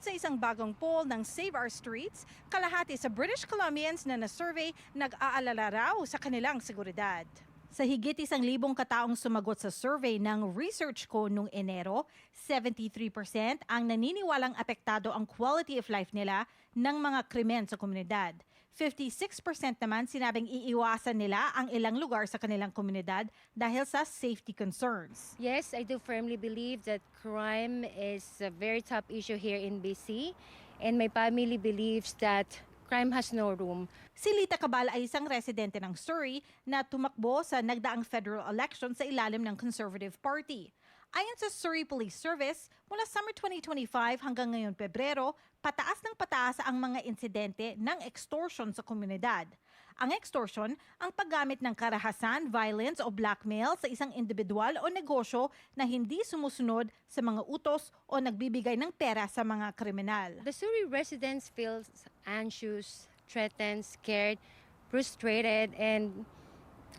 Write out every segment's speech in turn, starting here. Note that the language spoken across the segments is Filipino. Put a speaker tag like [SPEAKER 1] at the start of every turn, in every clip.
[SPEAKER 1] Sa isang bagong poll ng Save Our Streets, kalahati sa British Columbians na na-survey nag-aalala raw sa kanilang seguridad. Sa higit 1,000 kataong sumagot sa survey ng Research Co noong Enero, 73% ang naniniwalang apektado ang quality of life nila ng mga krimen sa komunidad. 56% naman sinabing iiwasan nila ang ilang lugar sa kanilang komunidad dahil sa safety concerns.
[SPEAKER 2] Yes, I do firmly believe that crime is a very top issue here in BC, and my family believes that crime has no room.
[SPEAKER 1] Si Lita Cabal ay isang residente ng Surrey na tumakbo sa nagdaang federal election sa ilalim ng Conservative Party. Ayon sa Surrey Police Service, mula summer 2025 hanggang ngayon Pebrero, pataas ng pataas ang mga insidente ng extortion sa komunidad. Ang extortion, ang paggamit ng karahasan, violence o blackmail sa isang individual o negosyo na hindi sumusunod sa mga utos o nagbibigay ng pera sa mga kriminal.
[SPEAKER 2] The Surrey residents feel anxious, threatened, scared, frustrated, and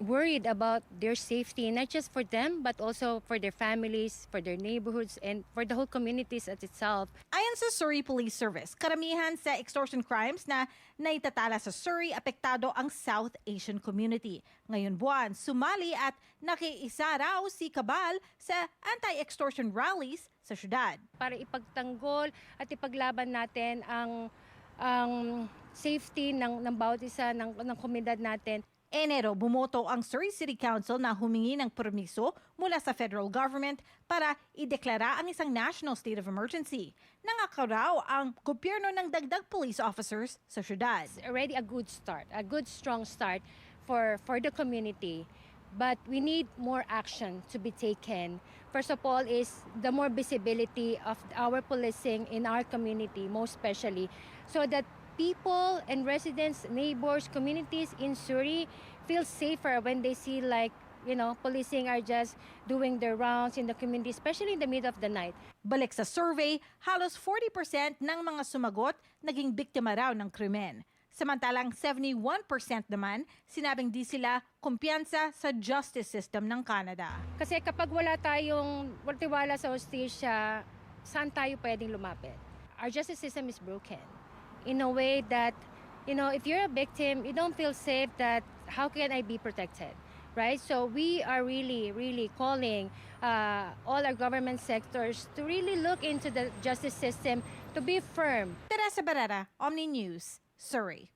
[SPEAKER 2] worried about their safety, not just for them, but also for their families, for their neighborhoods, and for the whole communities at itself.
[SPEAKER 1] Ayon sa Surrey Police Service, karamihan sa extortion crimes na naitatala sa Surrey, apektado ang South Asian community. Ngayon buwan, sumali at nakiisa raw si Cabal sa anti-extortion rallies sa syudad.
[SPEAKER 2] Para ipagtanggol at ipaglaban natin ang safety ng bawat isa ng komunidad natin.
[SPEAKER 1] Enero, bumoto ang Surrey City Council na humingi ng permiso mula sa federal government para ideklara ang isang national state of emergency. Nangako raw ang gobyerno ng dagdag police officers sa syudad.
[SPEAKER 2] It's already a good start, a good strong start for the community. But we need more action to be taken. First of all is the more visibility of our policing in our community, most especially, so that people and residents, neighbors, communities in Surrey feel safer when they see policing are just doing their rounds in the community, especially in the middle of the night.
[SPEAKER 1] Balik sa survey, halos 40% ng mga sumagot naging biktima raw ng krimen. Samantalang 71% naman sinabing di sila kumpiyansa sa justice system ng Canada.
[SPEAKER 2] Kasi kapag wala tayong tiwala sa hustisya, saan tayo pwedeng lumapit? Our justice system is broken in a way that, if you're a victim, you don't feel safe that how can I be protected, right? So we are really, really calling all our government sectors to really look into the justice system to be firm.
[SPEAKER 1] Teresa Barrera, Omni News, Surrey.